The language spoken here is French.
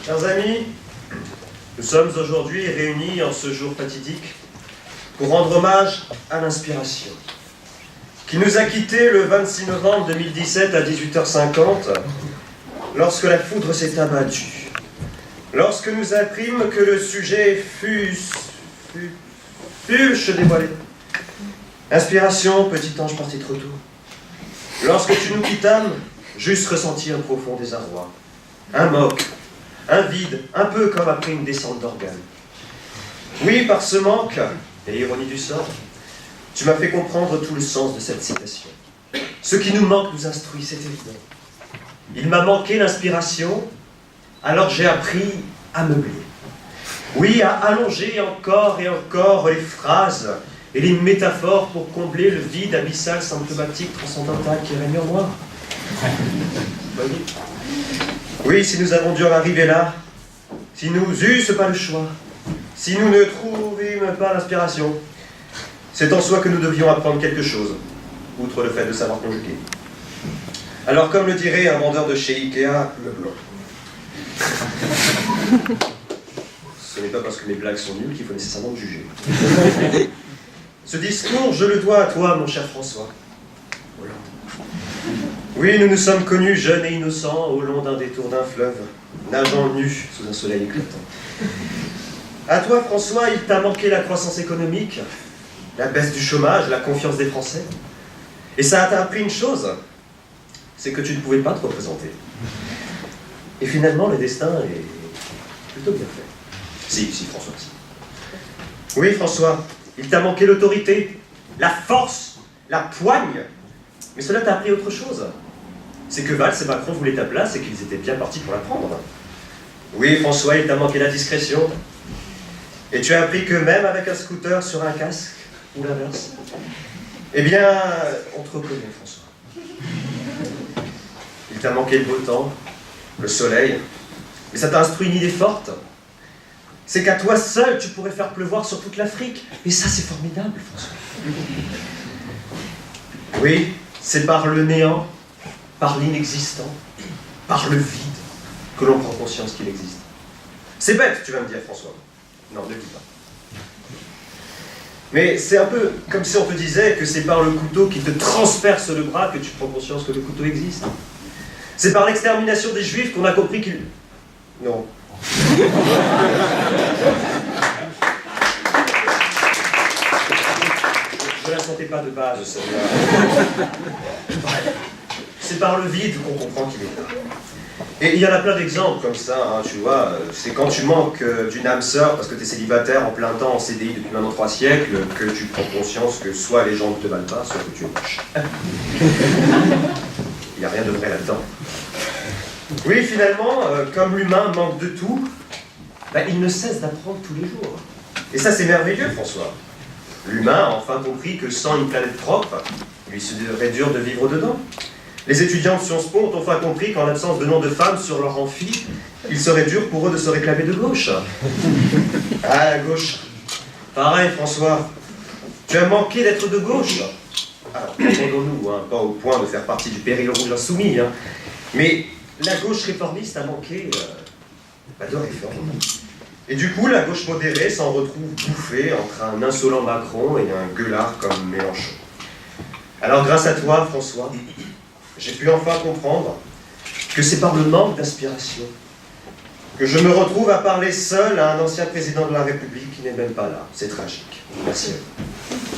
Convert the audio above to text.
Chers amis, nous sommes aujourd'hui réunis en ce jour fatidique pour rendre hommage à l'inspiration, qui nous a quittés le 26 novembre 2017 à 18h50, lorsque la foudre s'est abattue, lorsque nous apprîmes que le sujet fûche dévoilé. Inspiration, petit ange parti trop tôt. Lorsque tu nous quittâmes, j'eusse ressenti un profond désarroi, un manque, un vide, un peu comme après une descente d'organes. Oui, par ce manque, et l'ironie du sort, tu m'as fait comprendre tout le sens de cette citation. Ce qui nous manque nous instruit, c'est évident. Il m'a manqué l'inspiration, alors j'ai appris à meubler. Oui, à allonger encore et encore les phrases et les métaphores pour combler le vide abyssal, symptomatique, transcendantal qui règne en moi. Voyez ? Oui, si nous avons dû en arriver là, si nous eusses pas le choix, si nous ne trouvîmes pas l'inspiration, c'est en soi que nous devions apprendre quelque chose, outre le fait de savoir conjuguer. Alors, comme le dirait un vendeur de chez Ikea, le blanc. Ce n'est pas parce que mes blagues sont nulles qu'il faut nécessairement me juger. Ce discours, je le dois à toi, mon cher François Hollande. Oui, nous nous sommes connus jeunes et innocents au long d'un détour d'un fleuve, nageant nus sous un soleil éclatant. À toi, François, il t'a manqué la croissance économique, la baisse du chômage, la confiance des Français. Et ça t'a appris une chose, c'est que tu ne pouvais pas te représenter. Et finalement, le destin est plutôt bien fait. Si, François, si. Oui, François, il t'a manqué l'autorité, la force, la poigne. Mais cela t'a appris autre chose. C'est que Valls et Macron voulaient ta place et qu'ils étaient bien partis pour la prendre. Oui, François, il t'a manqué la discrétion. Et tu as appris que même avec un scooter sur un casque, ou l'inverse, eh bien, on te reconnaît, François. Il t'a manqué le beau temps, le soleil, mais ça t'a instruit une idée forte. C'est qu'à toi seul, tu pourrais faire pleuvoir sur toute l'Afrique. Et ça, c'est formidable, François. Oui, c'est par le néant, par l'inexistant, par le vide, que l'on prend conscience qu'il existe. C'est bête, tu vas me dire, François. Non, ne le dis pas. Mais c'est un peu comme si on te disait que c'est par le couteau qui te transperce le bras que tu prends conscience que le couteau existe. C'est par l'extermination des Juifs qu'on a compris qu'il... Non. Je la sentais pas de base, celle-là. C'est par le vide qu'on comprend qu'il est là. Et il y en a plein d'exemples comme ça, hein, tu vois. C'est quand tu manques d'une âme sœur parce que tu es célibataire en plein temps en CDI depuis maintenant 3 siècles que tu prends conscience que soit les gens ne te valent pas, soit que tu es moche. Il n'y a rien de vrai là-dedans. Oui, finalement, comme l'humain manque de tout, il ne cesse d'apprendre tous les jours. Et ça, c'est merveilleux, François. L'humain a enfin compris que sans une planète propre, il lui serait dur de vivre dedans. Les étudiants de Sciences Po ont enfin compris qu'en l'absence de nom de femmes sur leur amphi, il serait dur pour eux de se réclamer de gauche. Ah, gauche. Pareil, François. Tu as manqué d'être de gauche. Alors, entendons-nous, hein, pas au point de faire partie du péril rouge insoumis, hein. Mais la gauche réformiste a manqué de réforme. Et du coup, la gauche modérée s'en retrouve bouffée entre un insolent Macron et un gueulard comme Mélenchon. Alors, grâce à toi, François, j'ai pu enfin comprendre que c'est par le manque d'inspiration que je me retrouve à parler seul à un ancien président de la République qui n'est même pas là. C'est tragique. Merci à vous.